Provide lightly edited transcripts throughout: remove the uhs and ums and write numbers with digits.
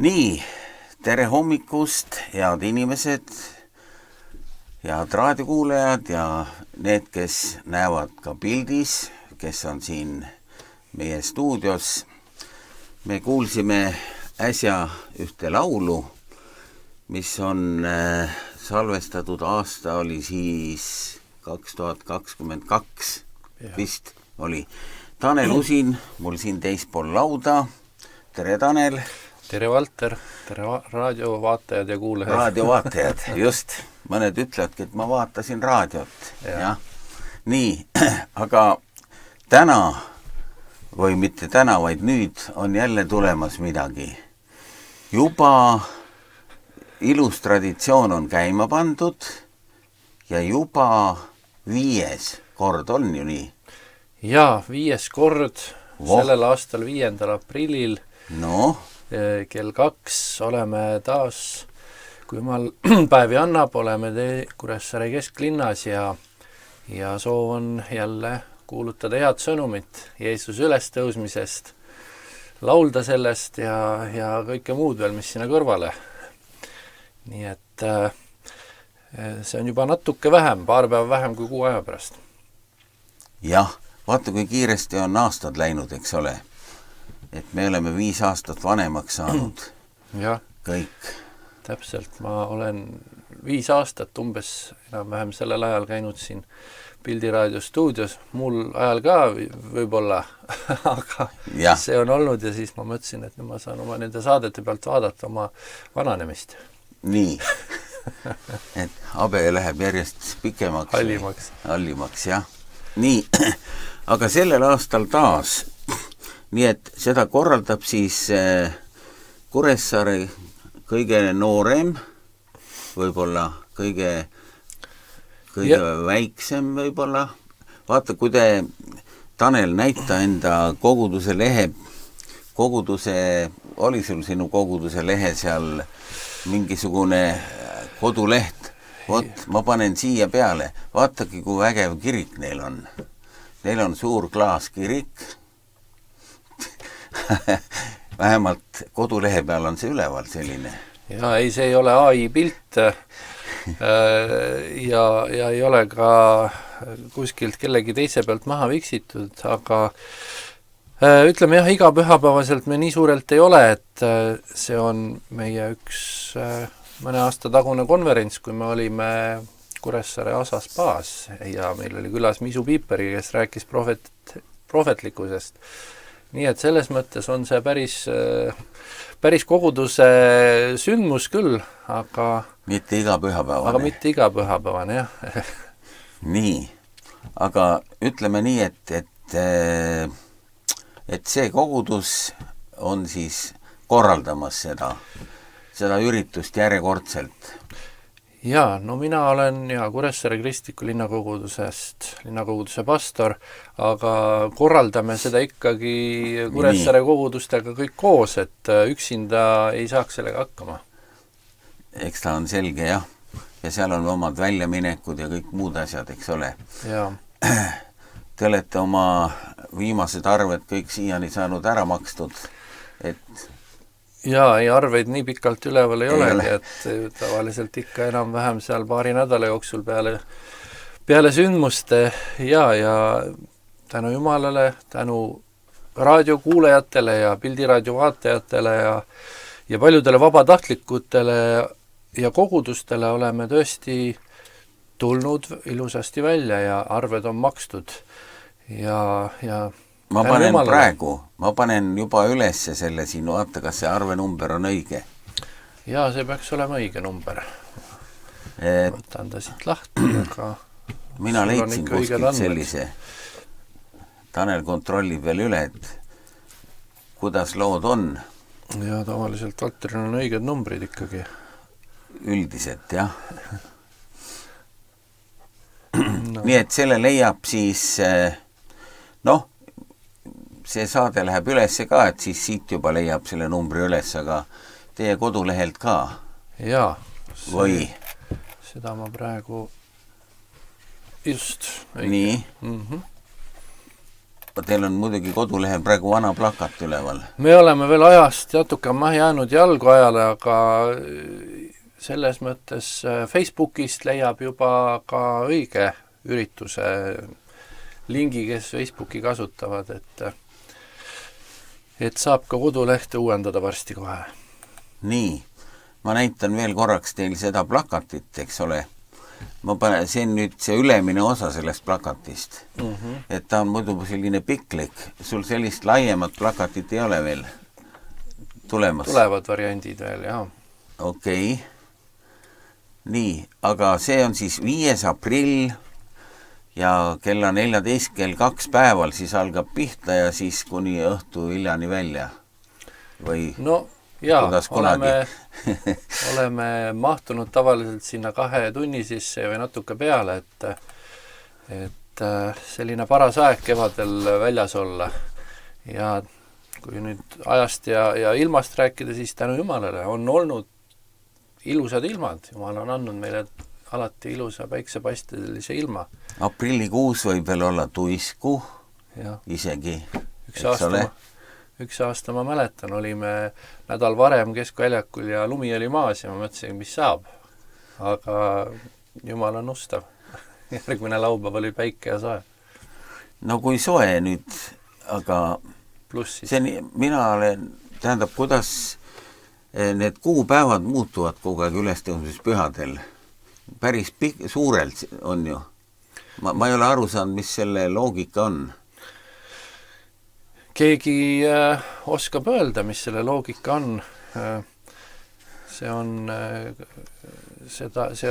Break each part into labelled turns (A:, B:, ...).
A: Nii, tere hommikust, head inimesed, head raadiokuulajad ja need, kes näevad ka pildis, kes on siin meie stuudios. Me kuulsime äsja ühte laulu, mis on salvestatud, aasta oli siis 2022, vist oli. Tanel Usin, mul siin teispool lauda. Tere, Tanel!
B: Tere, Valter! Tere, raadiovaatajad ja kuulajad!
A: Raadiovaatajad, just. Mõned ütlevadki, et ma vaatasin raadiot. Ja. Nii, aga täna, või mitte täna, vaid nüüd on jälle tulemas midagi. Juba ilus traditsioon on käima pandud ja juba 5. kord on ju nii?
B: Jaa, 5. kord sellel aastal 5. aprillil.
A: No?
B: Kell 2 oleme taas, kui jumal päevi annab, oleme Kuressaare kesklinnas ja soov on jälle kuulutada head sõnumit Jeesuse ülestõusmisest, laulda sellest ja kõike muud veel, mis sinna kõrvale. Nii et see on juba natuke vähem, paar päeva vähem kui 6 aja pärast.
A: Jah, vaata kui kiiresti on aastad läinud, eks ole. Et me oleme 5 aastat vanemaks saanud.
B: Ja,
A: kõik.
B: Täpselt, ma olen 5 aastat umbes enam-vähem sellel ajal käinud siin Pildiraadio stuudios, mul ajal ka võib-olla, aga ja. See on olnud ja siis ma mõtlesin, et ma saan oma nende saadete pealt vaadata oma vananemist.
A: Nii, et abe läheb järjest pikemaks.
B: Hallimaks,
A: jah. Nii, aga sellel aastal taas, nii et seda korraldab siis Kuressaare kõige noorem, võib-olla kõige väiksem võib-olla. Vaata, kui te, Tanel, näita enda koguduse lehe, oli sul sinu koguduse lehe seal mingisugune koduleht? Vot, ma panen siia peale. Vaatagi, kui vägev kirik neil on. Neil on suur klaaskirik. Vähemalt kodulehe peal on see üleval selline.
B: Ja ei, see ei ole AI pilt ja ei ole ka kuskilt kellegi teise pealt maha viksitud, aga ütleme jah, iga pühapäevaselt me nii suurelt ei ole, et see on meie üks mõne aasta tagune konverents, kui me olime Kuressaare Asa spaas ja meil oli külas Misu Piiperi, kes rääkis prohvetlikkusest. Nii et selles mõttes on see päris koguduse sündmus küll, aga
A: mitte iga pühapäevane.
B: Aga mitte iga pühapäevane, jah.
A: Nii, aga ütleme nii, et see kogudus on siis korraldamas seda üritust järjekordselt.
B: Jaa, no mina olen Kuressaare kristliku linnakoguduse pastor, aga korraldame seda ikkagi Kuressaare kogudustega kõik koos, et üksinda ei saaks sellega hakkama.
A: Eks ta on selge, jah. Ja seal on omad väljaminekud ja kõik muud asjad, eks ole.
B: Jaa.
A: Te olete oma viimased arved kõik siiani saanud ära makstud, et
B: jaa, ei arveid nii pikalt üleval ei olegi, et tavaliselt ikka enam-vähem seal paari nädala jooksul peale sündmuste ja tänu Jumalale, tänu raadiokuulajatele ja pildiraadio vaatajatele ja paljudele vabatahtlikutele ja kogudustele oleme tõesti tulnud ilusasti välja ja arved on makstud ja
A: ma panen juba ülesse selle siin, vaata, kas see arvenumber on õige.
B: Jaa, see peaks olema õige number. Võtan ta siit lahti, aga
A: mina leidsin kuskilt sellise. Tanel kontrollib veel üle, et kuidas lood on.
B: Ja tavaliselt Valteril on õiged numbrid ikkagi.
A: Üldiselt, jah. No. Nii et selle leiab siis see saade läheb ülesse ka, et siis siit juba leiab selle numbri üles, aga teie kodulehelt ka?
B: Jaa.
A: Või?
B: Seda ma praegu just.
A: Nii? Teil on muidugi kodulehel praegu vana plakat üleval.
B: Me oleme veel ajast natuke jäänud jalgu ajale, aga selles mõttes Facebookist leiab juba ka õige ürituse lingi, kes Facebooki kasutavad, et saab ka kodulehte uuendada varsti kohe.
A: Nii, ma näitan veel korraks teil seda plakatit, eks ole. See on nüüd see ülemine osa sellest plakatist. Et ta on muidu selline piklik. Sul sellist laiemat plakatit ei ole veel tulemas?
B: Tulevad variandid veel, jah.
A: Okei. Nii, aga see on siis 5. aprill ja kella 14 kell 2 päeval siis algab pihta ja siis kuni õhtu hiljani välja. Või
B: no jaa, oleme mahtunud tavaliselt sinna 2 tunni sisse või natuke peale, et selline paras aeg kevadel väljas olla. Ja kui nüüd ajast ja ilmast rääkida, siis tänu Jumalale on olnud ilusad ilmad. Jumal on andnud meile alati ilusa päiksepaistelise ilma.
A: Aprillikuus võib veel olla tuisku isegi.
B: Üks aasta ma mäletan, olime nädal varem Keskväljakul ja lumi oli maas ja ma mõtlesin, mis saab. Aga Jumal on ustav. Järgmine laupäev oli päike ja soe.
A: No kui soe nüüd, aga tähendab, kuidas need kuupäevad muutuvad kogu aeg ülestõusmispühadel. Päris suurelt on ju. Ma ei ole aru saanud, mis selle loogika on.
B: Keegi oskab öelda, mis selle loogika on. See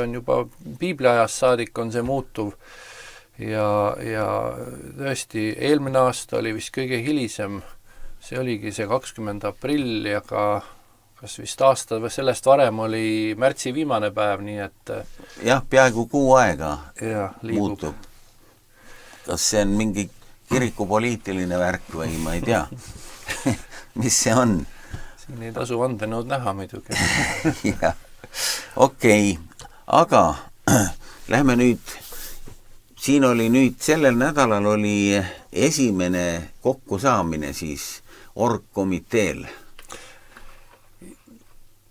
B: on juba piibliajast saadik on see muutuv ja tõesti, eelmine aasta oli vist kõige hilisem, see oligi see 20. aprill ja ka kas vist aasta või sellest varem oli märtsi viimane päev, nii et
A: jah, peaaegu kuu aega
B: liigub.
A: muutub. Kas see on mingi kirikupoliitiline värk või ma ei tea, mis see on?
B: Siin ei tasu vandenõud näha muidugi.
A: jah, okei, aga lähme nüüd, siin oli nüüd sellel nädalal oli esimene kokkusaamine siis orgkomiteel.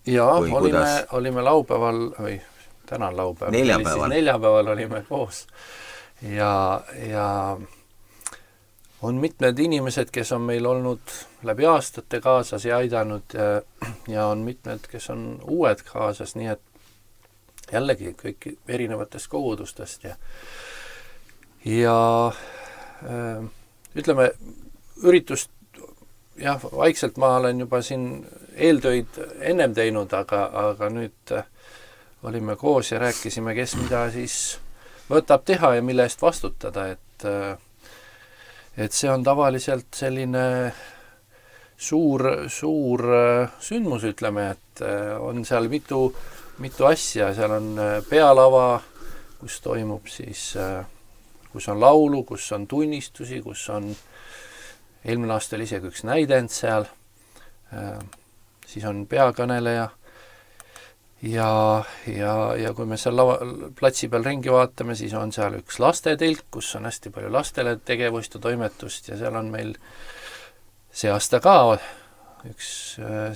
B: Jaa, olime laupäeval, või täna on laupäeval, neljapäeval olime koos ja on mitmed inimesed, kes on meil olnud läbi aastate kaasas ja aidanud ja on mitmed, kes on uued kaasas, nii et jällegi kõik erinevatest kogudustest ja ütleme, üritust jah, vaikselt ma olen juba siin eeltöid ennem teinud, aga nüüd olime koos ja rääkisime, kes mida siis võtab teha ja mille eest vastutada, et see on tavaliselt selline suur sündmus, ütleme, et on seal mitu asja, seal on pealava, kus toimub siis, kus on laulu, kus on tunnistusi, kus on eelmine aasta oli isegi üks näidend seal, siis on peakõneleja ja kui me seal platsi peal ringi vaatame, siis on seal üks lastetelk, kus on hästi palju lastele tegevust ja toimetust ja seal on meil see aasta ka üks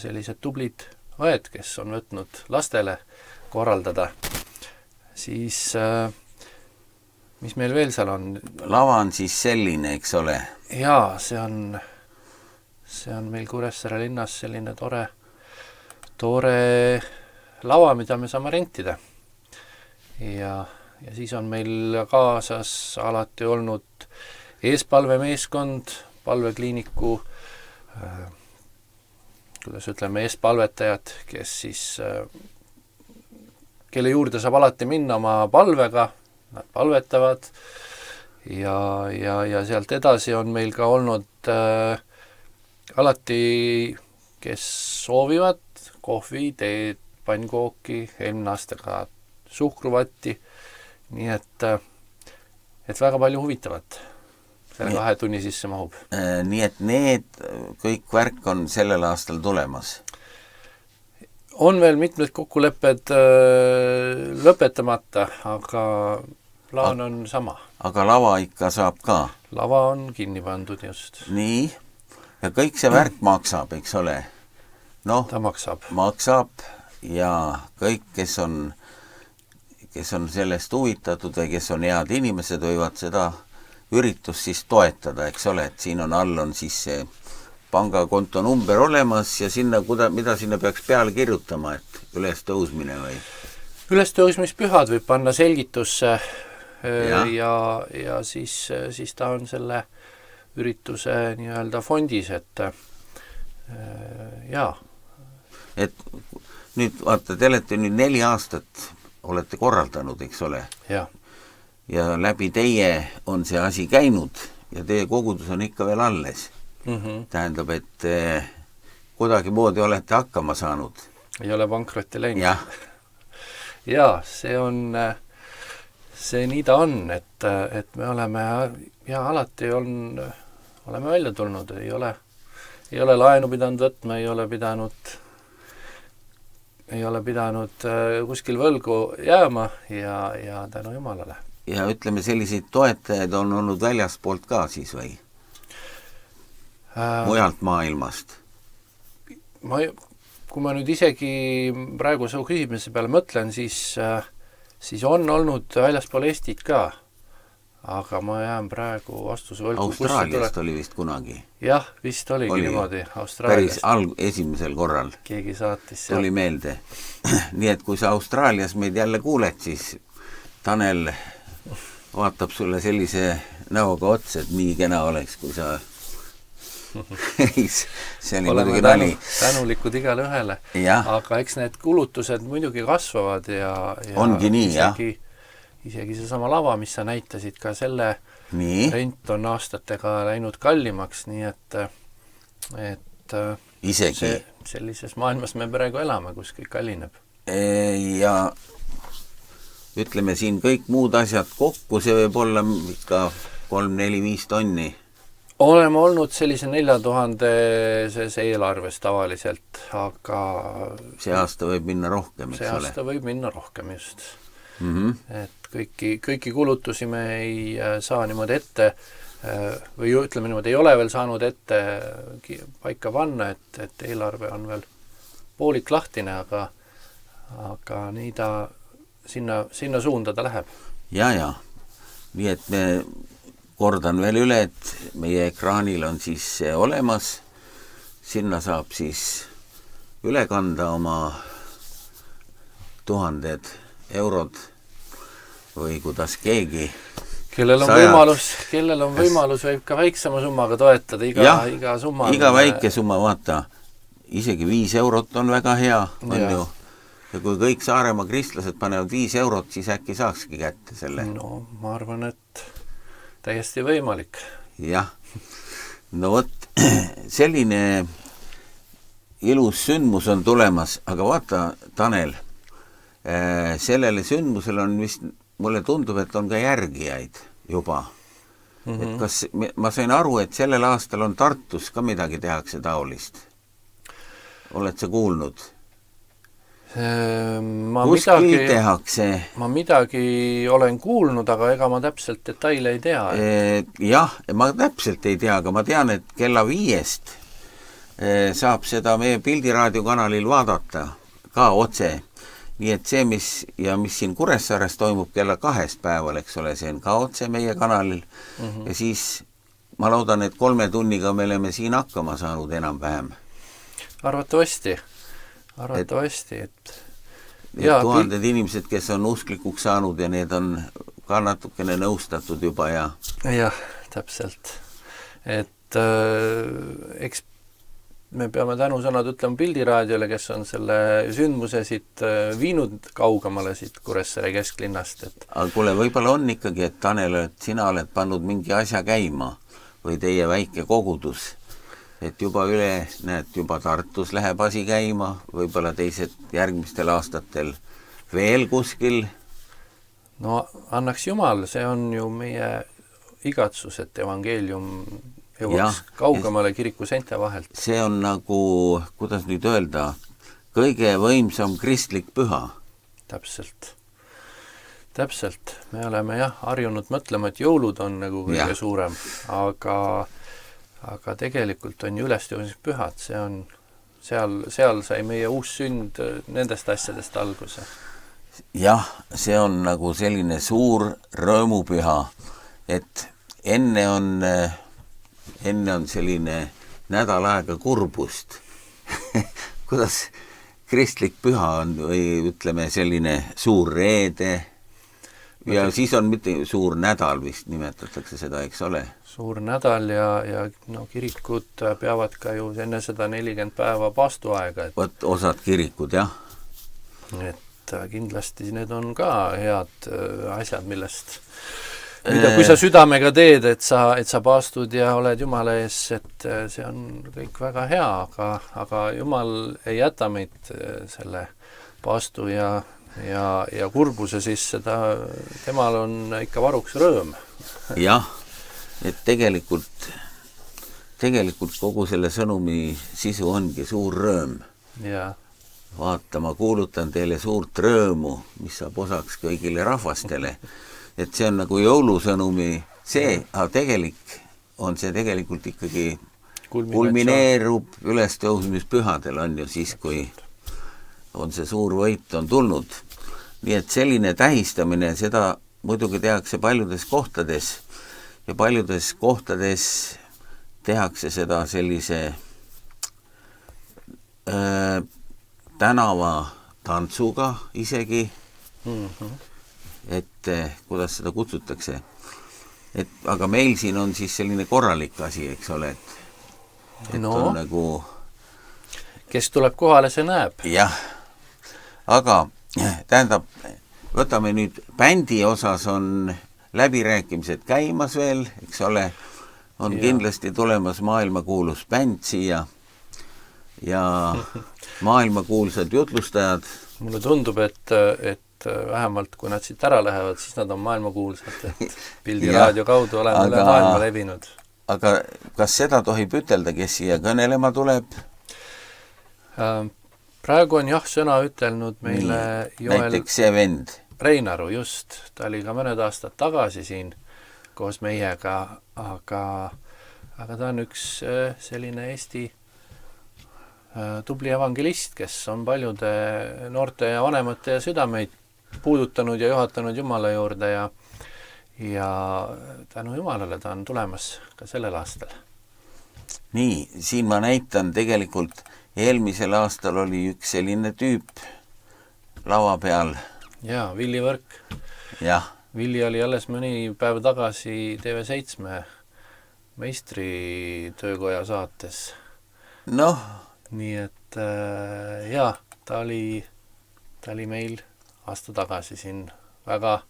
B: sellised tublid õed, kes on võtnud lastele korraldada. Siis mis meil veel seal on?
A: Lava on siis selline, eks ole?
B: Jaa, see on meil Kuressaare linnas selline tore lava, mida me saame rentida. Ja siis on meil kaasas alati olnud eespalvemeeskond, palvekliiniku, kuidas ütleme, eespalvetajad, kes siis, kelle juurde saab alati minna oma palvega, nad palvetavad ja sealt edasi on meil ka olnud alati, kes soovivad kohvi, teed, pannkooki, eelmine aasta ka suhkruvatti, nii et väga palju huvitavat selle 2 tunni sisse mahub.
A: Nii et need kõik värk on sellel aastal tulemas?
B: On veel mitmed kokkulepped lõpetamata, aga plaan on sama.
A: Aga lava ikka saab ka?
B: Lava on kinni pandud just.
A: Nii, ja kõik see värk maksab, eks ole? Noh,
B: ta maksab
A: ja kõik, kes on sellest huvitatud või kes on head inimesed, võivad seda üritust siis toetada, eks ole, et siin on all on siis see pangakonto number olemas ja sinna, mida sinna peaks peale kirjutama, et ülestõusmine või?
B: Ülestõusmispühad võib panna selgitusse ja siis ta on selle ürituse nii-öelda fondis, et jaa.
A: Et nüüd vaata, te olete nüüd 4 aastat olete korraldanud, eks ole?
B: Jah.
A: Ja läbi teie on see asi käinud ja teie kogudus on ikka veel alles. Tähendab, et kuidagi moodi olete hakkama saanud.
B: Ei ole pankrotti läinud.
A: Jah.
B: Jaa, see nii ta on, et me oleme alati oleme välja tulnud, ei ole laenu pidanud võtma, ei ole pidanud kuskil võlgu jääma ja tänu Jumalale.
A: Ja ütleme, selliseid toetajaid on olnud väljaspoolt ka siis või? Mujalt maailmast?
B: Kui ma nüüd isegi praegu su küsimise peale mõtlen, siis on olnud väljaspool Eestit ka, aga ma jään praegu vastuse võlgu.
A: Austraaliast oli vist kunagi?
B: Jah, vist oligi niimoodi. Austraaliast.
A: Päris esimesel korral.
B: Keegi saatis.
A: Tuli meelde. Nii et kui sa Austraalias meid jälle kuuled, siis Tanel vaatab sulle sellise näoga otsa, et nii kena oleks, kui sa see oli muidugi nali.
B: Tänulikud igale ühele. Aga eks need kulutused muidugi kasvavad ja
A: ongi nii, jah.
B: isegi seesama lava, mis sa näitasid, ka selle
A: nii,
B: rent on aastatega läinud kallimaks, nii et
A: isegi.
B: Sellises maailmas me praegu elame, kus kõik kallineb.
A: Ja ütleme siin kõik muud asjad kokku, see võib olla ikka 3-4-5 tonni.
B: Oleme olnud sellise 4000 eelarves tavaliselt, aga
A: see aasta võib minna rohkem,
B: see aasta võib minna rohkem just. Et kõiki kulutusi me ei saa niimoodi ette või ütleme niimoodi, ei ole veel saanud ette paika panna, et eelarve on veel poolik lahtine, aga nii ta sinna suunda ta läheb.
A: Ja. Nii et me kordan veel üle, et meie ekraanil on siis see olemas. Sinna saab siis üle kanda oma 1000 eurod või kuidas keegi. Kellel
B: on võimalus, võib ka väiksema summaga toetada iga summa.
A: Iga väike summa, vaata, isegi 5 eurot on väga hea, on ju. Ja kui kõik Saaremaa kristlased panevad 5 eurot, siis äkki saakski kätte selle.
B: No, ma arvan, et täiesti võimalik.
A: Jah. No võt, selline ilus sündmus on tulemas, aga vaata, Tanel, sellele sündmusele on vist, mulle tundub, et on ka järgijaid juba. Et kas, ma sain aru, et sellel aastal on Tartus ka midagi tehakse taolist. Oled sa kuulnud? Kuskil tehakse.
B: Ma midagi olen kuulnud, aga ega ma täpselt detaile ei tea.
A: Jah, ma täpselt ei tea, aga ma tean, et kella 5 saab seda meie Pildiraadio kanalil vaadata ka otse. Nii et see, mis siin Kuressaares toimub kella 2 päeval, eks ole, see on ka otse meie kanalil. Ja siis ma loodan, et 3 tunniga me oleme siin hakkama saanud enam-vähem.
B: Arvatavasti, et
A: tuhanded inimesed, kes on usklikuks saanud ja need on ka natukene nõustatud juba ja.
B: Jah, täpselt. Et eks me peame tänusõnad ütlema Pildiraadiole, kes on selle sündmuse siit viinud kaugemale siit Kuressaare kesklinnast.
A: Aga kuule, võib-olla on ikkagi, et Tanel, et sina oled pannud mingi asja käima või teie väike kogudus. Et juba juba Tartus läheb asi käima, võib-olla teised järgmistel aastatel veel kuskil.
B: No annaks Jumal, see on ju meie igatsus, et evangeelium jõuaks kaugemale kiriku seinte vahelt.
A: See on nagu, kuidas nüüd öelda, kõige võimsam kristlik püha.
B: Täpselt. Me oleme harjunud mõtlema, et jõulud on nagu kõige suurem, aga tegelikult on ju ülestõusmispühad, see on, seal sai meie uus sünd nendest asjadest alguse.
A: Jah, see on nagu selline suur rõõmupüha, et enne on selline nädal aega kurbust. Kuidas kristlik püha on või ütleme selline suur reede ja siis on mitte suur nädal vist nimetatakse seda, eks ole?
B: Suur nädal ja kirikud peavad ka ju enne seda 40 päeva paastuaega.
A: Võt osad kirikud, jah.
B: Et kindlasti need on ka head asjad, kui sa südamega teed, et sa paastud ja oled Jumala ees, et see on kõik väga hea, aga Jumal ei jäta meid selle paastu ja kurbuse sisse, temal on ikka varuks rõõm.
A: Jah. Et tegelikult kogu selle sõnumi sisu ongi suur rõõm.
B: Ja.
A: Vaata, ma kuulutan teile suurt rõõmu, mis saab osaks kõigile rahvastele. Et see on nagu jõulusõnumi aga on see tegelikult ikkagi kulmineerub ülestõusmispühadel on ju siis, kui on see suur võit on tulnud. Nii et selline tähistamine, seda muidugi tehakse paljudes kohtades. Ja paljudes kohtades tehakse seda sellise tänava tantsuga isegi, et kuidas seda kutsutakse. Aga meil siin on siis selline korralik asi, eks ole, et on nagu...
B: Kes tuleb kohale, see näeb.
A: Jah, aga tähendab, võtame nüüd bändi osas on läbirääkimised käimas veel, eks ole, on kindlasti tulemas maailmakuulus bänd siia ja maailmakuulsad jutlustajad.
B: Mulle tundub, et vähemalt kui nad siit ära lähevad, siis nad on maailmakuulsad, et pildiraadio kaudu oleme üle maailma levinud.
A: Aga kas seda tohib ütelda, kes siia kõnelema tuleb?
B: Praegu on sõna ütelnud meile Joel
A: näiteks see vend.
B: Reinaru, just. Ta oli ka mõned aastad tagasi siin koos meiega, aga ta on üks selline Eesti tubli evangelist, kes on paljude noorte ja vanemate südameid puudutanud ja juhatanud Jumala juurde ja tänu Jumalale ta on tulemas ka sellel aastal.
A: Nii, siin ma näitan tegelikult eelmisel aastal oli üks selline tüüp lava peal.
B: Jaa, Villi Võrk.
A: Jah.
B: Villi oli alles mõni päev tagasi TV7 meistritöökoja saates.
A: Noh.
B: Nii et ta oli meil aasta tagasi siin väga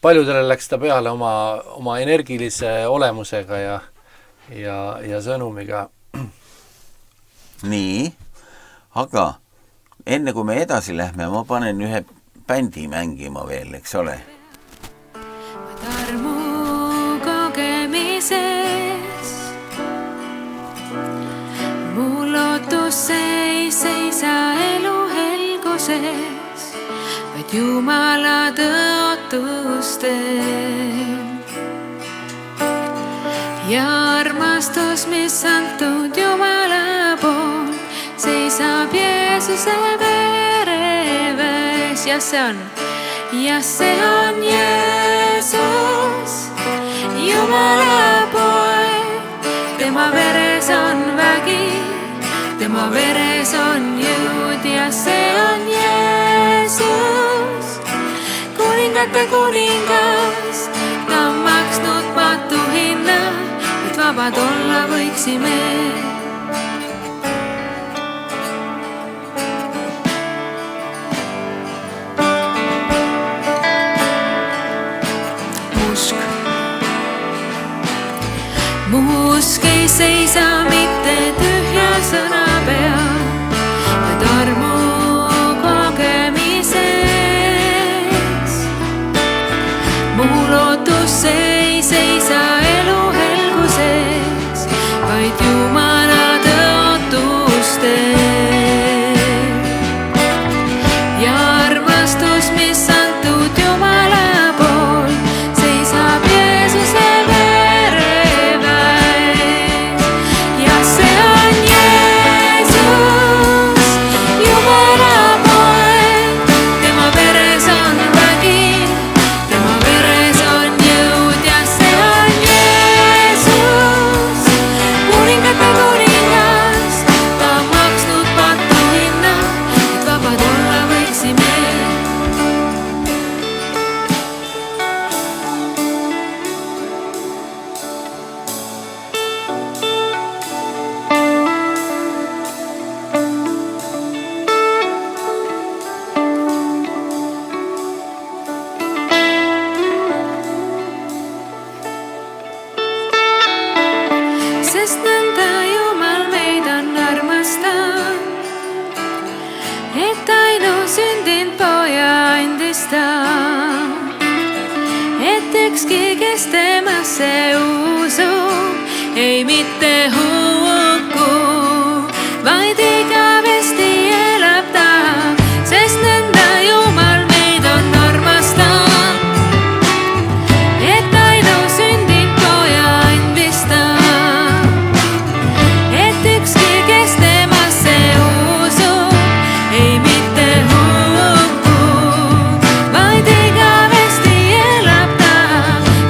B: paljudele läks ta peale oma energilise olemusega ja sõnumiga.
A: Nii, aga enne kui me edasi lähme, ma panen ühe bändi mängima veel, eks ole.
C: Tarmu kogemises mu lootus ei seisa elu helguses, vaid Jumala tõotustel. Ja armastus, mis antud Jumala poolt, seisab Jeesuse vereväes ja see on Jeesus, Jumala poeg, tema veres on vägi, tema veres on jõud ja see on Jeesus, kuningate kuningas, ta on maksnud matu hinna, et vabad olla võiksime. Usk ei seisa mitte tühja sõna peal, vaid armu kogemises. Mu lootus ei seisa elu helguses, vaid Jumala tõotustel. Ja armastus, mis antud Jumala poolt, seisab Jeesuse ei mitte hukku, vaid igavesti elab ta, sest nõnda Jumal meid on armastanud, et ainusündinud poja andis ta, et ükski, kes temasse usub, ei mitte hukku, vaid igavesti elab ta,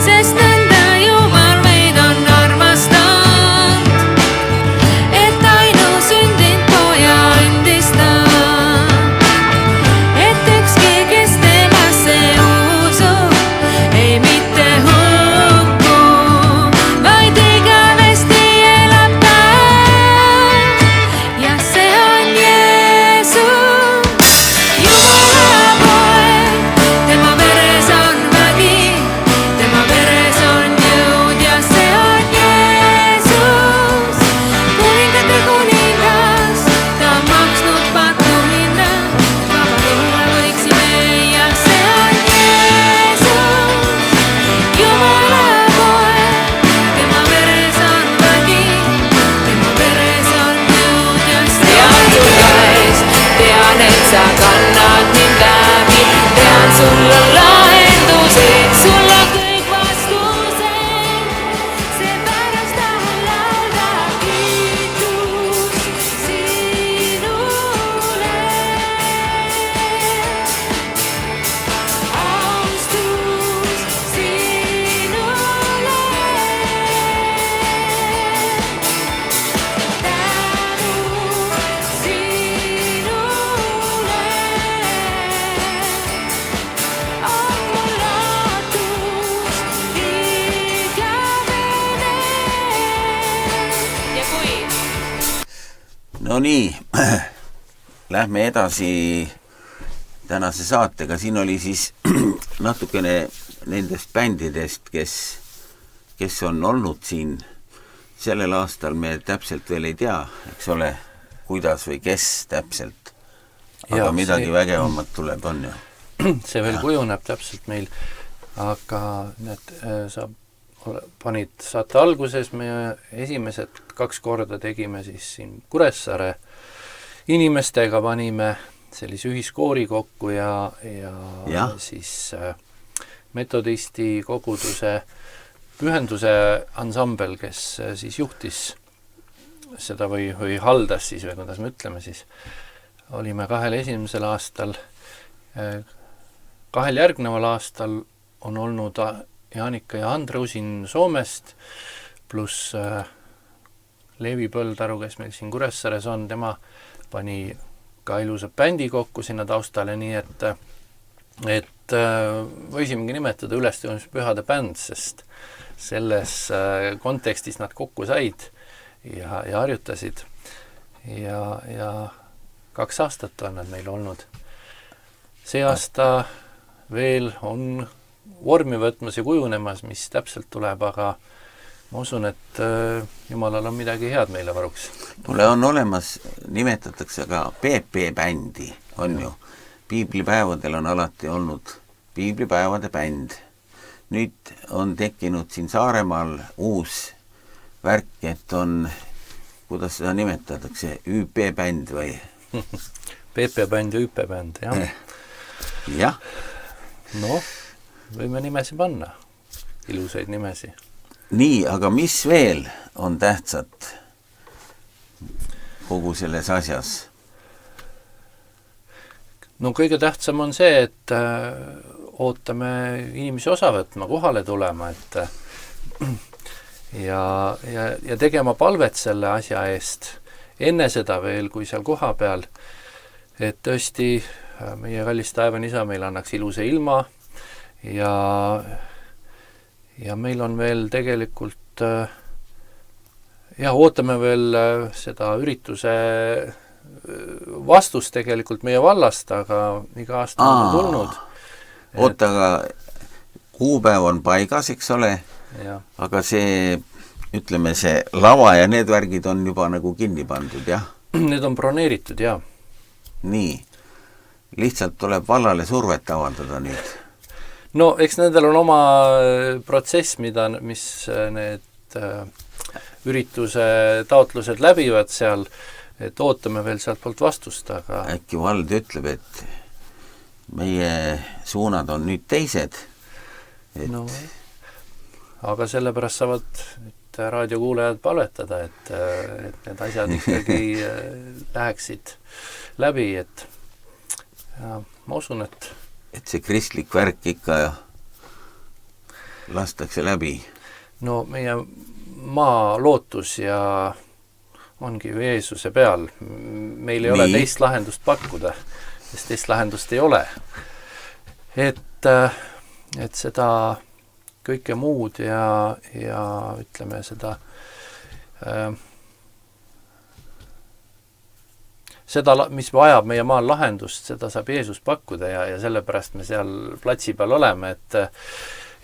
C: sest nõnda Jumal meid on armastanud.
A: no nii, lähme edasi tänase saatega. Siin oli siis natukene nendest bändidest, kes on olnud siin sellel aastal, me täpselt veel ei tea, eks ole, kuidas või kes täpselt. Aga midagi vägevamat tuleb, on ju.
B: See veel kujuneb täpselt meil, aga need panid saate alguses, me esimesed 2 korda tegime siis siin Kuressaare inimestega, panime sellise ühiskoori kokku ja. Siis metodisti koguduse pühenduse ansambel, kes siis juhtis seda või haldas siis, või kuidas me ütleme siis, olime 2 esimesel aastal, 2 järgneval aastal on olnud Jaanika ja Andreusin Soomest, pluss Leevi Põldaru, kes meil siin Kuressaares on, tema pani ka ilusa bändi kokku sinna taustale, nii et võisimegi nimetada ülestõusmispühade bänd, sest selles kontekstis nad kokku said ja harjutasid ja 2 aastat on nad meil olnud. See aasta veel on vormi võtmas ja kujunemas, mis täpselt tuleb, aga ma usun, et Jumalal on midagi head meile varuks.
A: Mulle on olemas, nimetatakse ka PP bändi, on ju. Piiblipäevadel on alati olnud piiblipäevade bänd. Nüüd on tekkinud siin Saaremaal uus värk, et on, kuidas seda nimetatakse, ÜP bänd või?
B: PP bänd ja ÜP bänd, jah.
A: Jah.
B: No, võime nimesi panna, ilusaid nimesi.
A: Nii, aga mis veel on tähtsat kogu selles asjas?
B: No kõige tähtsam on see, et ootame inimesi osa võtma, kohale tulema, ja tegema palvet selle asja eest enne seda veel, kui seal koha peal, et tõesti meie kallis taevane isa meil annaks ilusa ilma ja meil on veel tegelikult ootame veel seda ürituse vastust tegelikult meie vallast, aga iga aasta on tulnud.
A: Oota, aga kuupäev on paigas, eks ole, aga see, ütleme, see lava ja need värgid on juba nagu kinni pandud, jah?
B: Need on broneeritud, jah.
A: Nii, lihtsalt tuleb vallale survet avaldada nüüd.
B: No, eks nendel on oma protsess, mis need ürituse taotlused läbivad seal, et ootame veel sealt poolt vastust, aga
A: äkki vald ütleb, et meie suunad on nüüd teised.
B: No, aga sellepärast saavad nüüd raadiokuulajad palvetada, et need asjad ikkagi läheksid läbi, et ja ma usun, et
A: see kristlik värk ikka lastakse läbi.
B: No meie maa lootus ja ongi ju Jeesuse peal. Meil ei ole teist lahendust pakkuda, sest teist lahendust ei ole. Et seda kõike muud ja ütleme seda mis vajab meie maal lahendust, seda saab Jeesus pakkuda ja sellepärast me seal platsi peal oleme,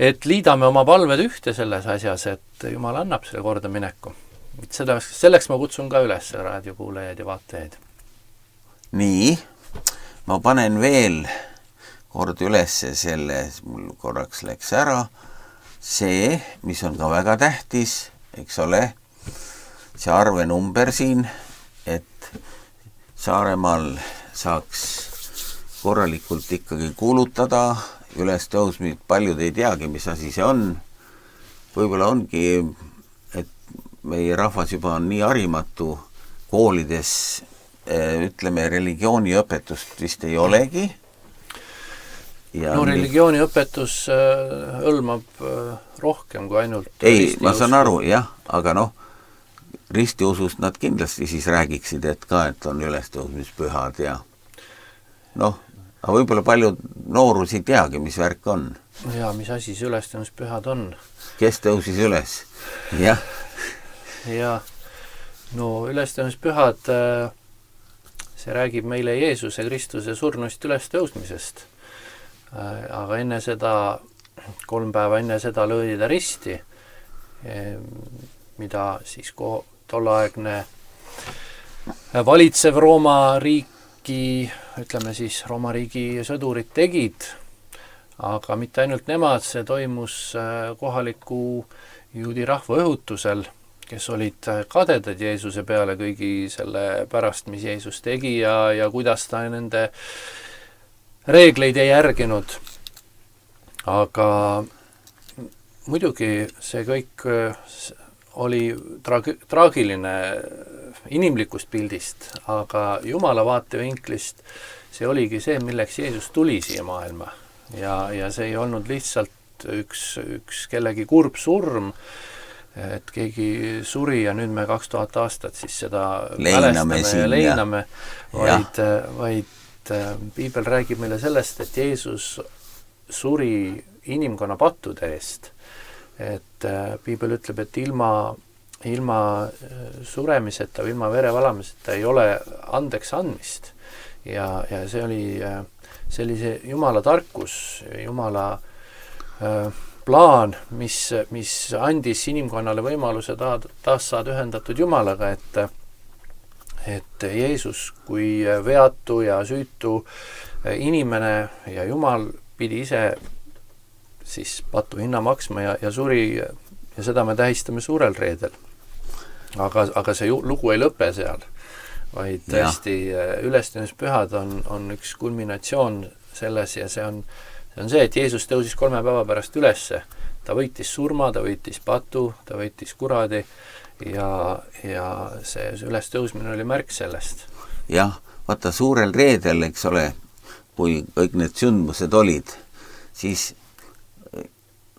B: et liidame oma palved ühte selles asjas, et Jumal annab selle korda mineku. Selleks ma kutsun ka üles raadiokuulajaid ja vaatajaid.
A: Nii, ma panen veel kord üles selle, mul korraks läks ära, see, mis on ka väga tähtis, eks ole, see arvenumber siin, et Saaremaal saaks korralikult ikkagi kuulutada ülestõusmist, paljud ei teagi, mis asi see on. Võib-olla ongi, et meie rahvas juba on nii harimatu koolides, ütleme, religiooniõpetust vist ei olegi. Ja
B: no religiooniõpetus hõlmab rohkem kui ainult
A: ei, ma saan aru, jah, aga noh, ristiusust nad kindlasti siis räägiksid, et on ülestõusmispühad ja noh, aga võib-olla paljud noorus ei teagi, mis värk on.
B: Ja mis asi see ülestõusmispühad on?
A: Kes tõusis üles? Jah.
B: no ülestõusmispühad, see räägib meile Jeesuse Kristuse surnuist ülestõusmisest. Aga enne seda, 3 päeva enne seda löödi ta risti, mida siis tolleaegne valitsev Rooma riiki, ütleme siis Rooma riigi sõdurid tegid, aga mitte ainult nemad, see toimus kohaliku juudi rahva õhutusel, kes olid kadedad Jeesuse peale kõigi selle pärast, mis Jeesus tegi ja kuidas ta nende reegleid ei järginud. Aga muidugi see kõik oli traagiline inimlikust pildist, aga Jumala vaatevinklist see oligi see, milleks Jeesus tuli siia maailma. Ja see ei olnud lihtsalt üks kellegi kurb surm, et keegi suri ja nüüd me 2000 aastat siis seda mälestame ja leiname, vaid Piibel räägib meile sellest, et Jeesus suri inimkonna pattude eest. Et Piibel ütleb, et ilma suremiseta, ilma verevalamiseta ei ole andeks andmist. Ja see oli sellise Jumala tarkus, Jumala plaan, mis andis inimkonnale võimaluse taas saada ühendatud Jumalaga, et Jeesus kui veatu ja süütu inimene ja Jumal pidi ise siis patu hinna maksma ja suri ja seda me tähistame suurel reedel. Aga see lugu ei lõpe seal, vaid tõesti ülestõusmispühad on üks kulminatsioon selles ja see on see, et Jeesus tõusis 3 päeva pärast ülesse. Ta võitis surma, ta võitis patu, ta võitis kuradi ja see ülestõusmine oli märk sellest.
A: Jah, vaata suurel reedel, eks ole, kui kõik need sündmused olid, siis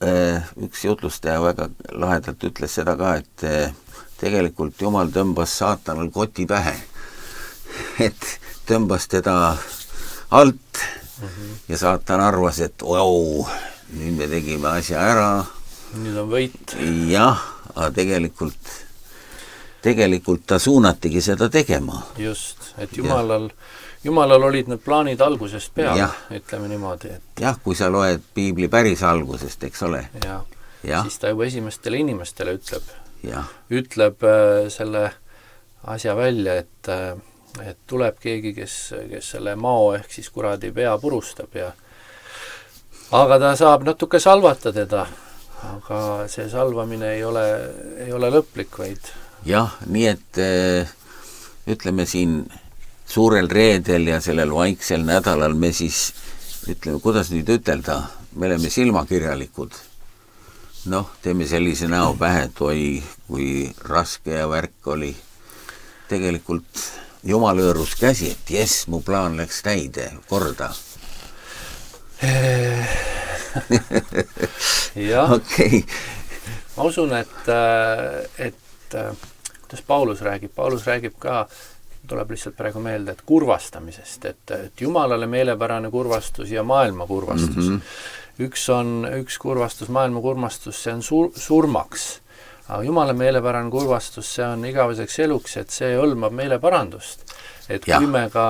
A: üks jutlustaja väga lahedalt ütles seda ka, et tegelikult Jumal tõmbas saatanal koti pähe, et tõmbas teda alt ja saatan arvas, et nüüd me tegime asja ära.
B: Nüüd on võit.
A: Jah, aga tegelikult ta suunatigi seda tegema.
B: Just, et Jumalal olid need plaanid algusest peale, ütleme niimoodi.
A: Jah, kui sa loed Piibli päris algusest, eks ole.
B: Siis ta juba esimestele inimestele ütleb selle asja välja, et tuleb keegi, kes selle mao ehk siis kuradi pea purustab aga ta saab natuke salvata teda, aga see salvamine ei ole lõplik, vaid
A: jah, nii et ütleme siin suurel reedel ja sellel vaiksel nädalal me siis ütleme, kuidas nüüd ütelda, me oleme silmakirjalikud. Teeme sellise näo pähe, et kui raske ja värk oli. Tegelikult Jumal hõõrus käsi, et jess, mu plaan läks täide, korda.
B: Jah.
A: Okei.
B: Ma usun, et kuidas Paulus räägib ka, tuleb lihtsalt praegu meelde, et kurvastamisest, et Jumalale meelepärane kurvastus ja maailma kurvastus. Üks kurvastus, maailma kurvastus, see on surmaks. Aga Jumala meelepärane kurvastus, see on igaveseks eluks, et see hõlmab meeleparandust. Et kui me ka,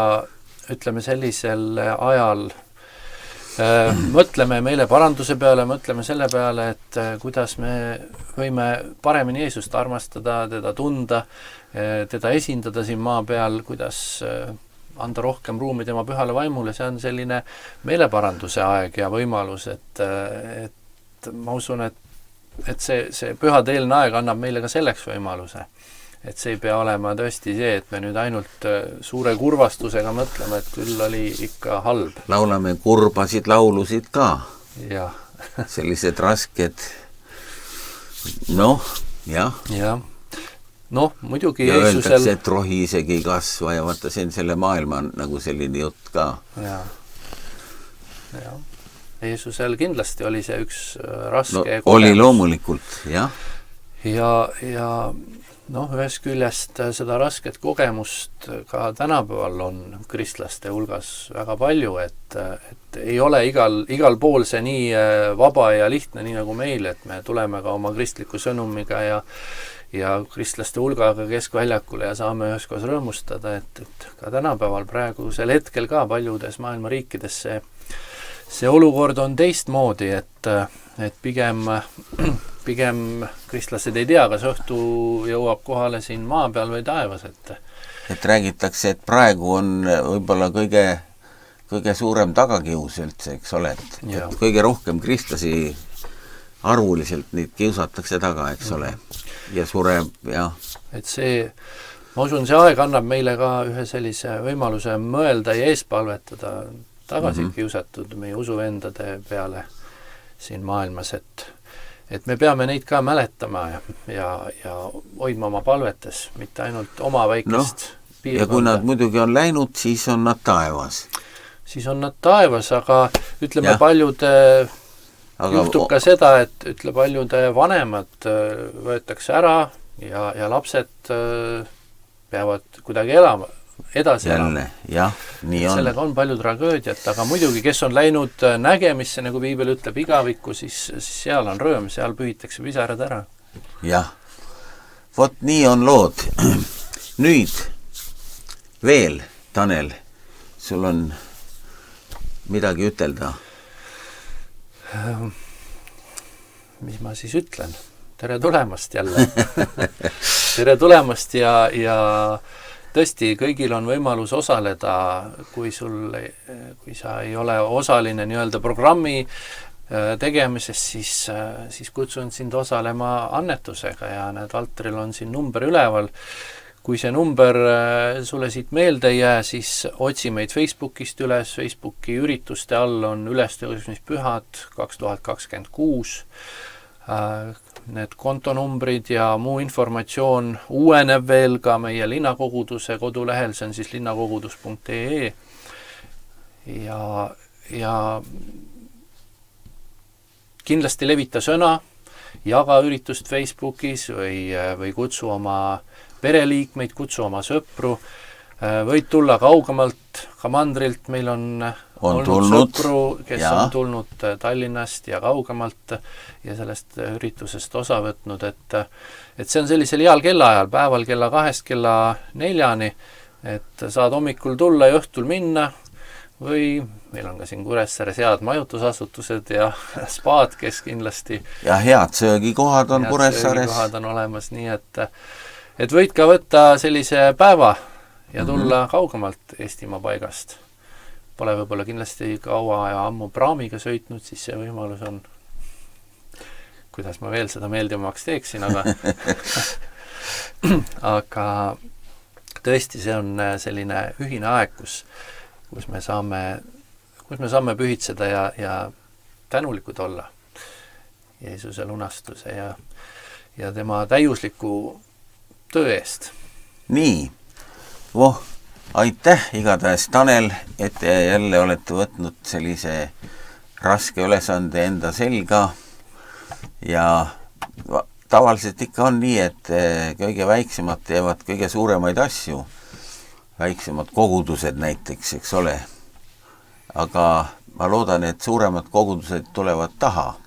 B: ütleme sellisel ajal mõtleme meeleparanduse peale, mõtleme selle peale, et kuidas me võime paremini Jeesust armastada, teda tunda, teda esindada siin maa peal, kuidas anda rohkem ruumi tema pühale vaimule, see on selline meeleparanduse aeg ja võimalus, et ma usun, et see pühadeelne aeg annab meile ka selleks võimaluse. Et see ei pea olema tõesti see, et me nüüd ainult suure kurvastusega mõtleme, et küll oli ikka halb.
A: Laulame kurbasid laulusid ka.
B: Jah.
A: Sellised rasked. Jah. Muidugi
B: Jeesusel...
A: öeldakse, et rohi isegi ei kasva ja vaata, see on selle maailma nagu selline jutt ka.
B: Jah. Jeesusel kindlasti oli see üks raske kogemus.
A: Oli loomulikult, jah.
B: Ja ühest küljest seda rasket kogemust ka tänapäeval on kristlaste hulgas väga palju, et ei ole igal pool see nii vaba ja lihtne, nii nagu meil, et me tuleme ka oma kristliku sõnumiga ja kristlaste hulgaga keskväljakule ja saame üheskoos rõõmustada, et ka tänapäeval praegusel hetkel ka paljudes maailma riikides see olukord on teistmoodi, et pigem kristlased ei tea, kas õhtu jõuab kohale siin maa peal või taevas,
A: et räägitakse, et praegu on võib-olla kõige suurem tagakius üldse, eks ole, et kõige rohkem kristlasi arvuliselt neid kiusatakse taga, eks ole, ja sureb, jah.
B: Et ma usun, see aeg annab meile ka ühe sellise võimaluse mõelda ja eespalvetada tagasi kiusatud meie usuvendade peale siin maailmas, et me peame neid ka mäletama ja hoidma oma palvetes, mitte ainult oma väikest piirkonda.
A: Ja kui nad muidugi on läinud, siis on nad taevas.
B: Siis on nad taevas, aga ütleme juhtub ka seda, et paljude vanemad võetakse ära ja lapsed peavad kuidagi edasi elama.
A: Jah, nii on.
B: Sellega on palju tragöödiat, aga muidugi, kes on läinud nägemisse, nagu Piibel ütleb, igavikku, siis seal on rõõm, seal pühitakse pisarad ära.
A: Jah, vot nii on lood. Nüüd veel, Tanel, sul on midagi ütelda?
B: Mis ma siis ütlen? Tere tulemast jälle. Tere tulemast ja tõesti, kõigil on võimalus osaleda, kui sa ei ole osaline nii-öelda programmi tegemises, siis kutsun sind osalema annetusega ja need altaril on siin number üleval. Kui see number sulle siit meelde ei jää, siis otsi meid Facebookist üles. Facebooki ürituste all on ülestõusmispühad 2026. Need kontonumbrid ja muu informatsioon uueneb veel ka meie linnakoguduse kodulehel, see on siis linnakogudus.ee ja kindlasti levita sõna, jaga üritust Facebookis või kutsu oma pereliikmeid, kutsu oma sõpru, võid tulla kaugemalt, ka mandrilt, meil on olnud sõpru, kes on tulnud Tallinnast ja kaugemalt ja sellest üritusest osa võtnud, et see on sellisel heal kellaajal, päeval kella 2 kella 4, et saad hommikul tulla ja õhtul minna või meil on ka siin Kuressaares head majutusasutused ja spaad, kes kindlasti
A: ja head söögikohad on Kuressaares.
B: Head söögikohad on olemas, nii et võid ka võtta sellise päeva ja tulla kaugemalt Eestimaa paigast. Pole võib-olla kindlasti kaua ja ammu praamiga sõitnud, siis see võimalus on, kuidas ma veel seda meeldivamaks teeksin, aga tõesti, see on selline ühine aeg, kus me saame pühitseda ja tänulikud olla Jeesuse lunastuse ja tema täiusliku töö eest.
A: Nii, aitäh igatahes, Tanel, et te jälle olete võtnud sellise raske ülesande enda selga ja tavaliselt ikka on nii, et kõige väiksemad teevad kõige suuremaid asju, väiksemad kogudused näiteks, eks ole, aga ma loodan, et suuremad kogudused tulevad taha.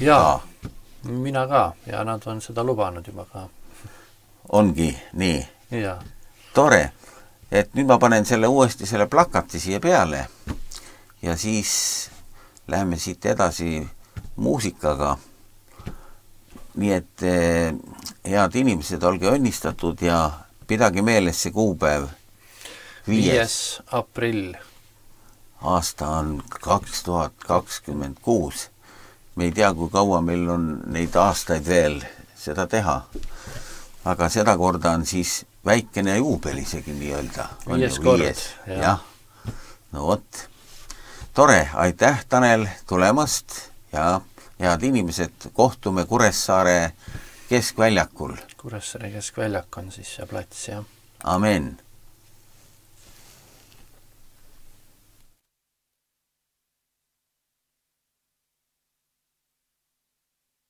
B: Jaa, mina ka ja nad on seda lubanud juba ka.
A: Ongi nii.
B: Jaa.
A: Tore, et nüüd ma panen uuesti selle plakati siia peale ja siis läheme siit edasi muusikaga. Nii et head inimesed, olge õnnistatud ja pidage meeles see kuupäev.
B: 5. aprill.
A: Aasta on 2026. Me ei tea, kui kaua meil on neid aastaid veel seda teha. Aga seda korda on siis väikene juubel isegi nii-öelda.
B: 5. kord.
A: Jah. No vot. Tore, aitäh Tanel tulemast ja head inimesed, kohtume Kuressaare keskväljakul.
B: Kuressaare keskväljak on siis see plats, jah.
A: Amen.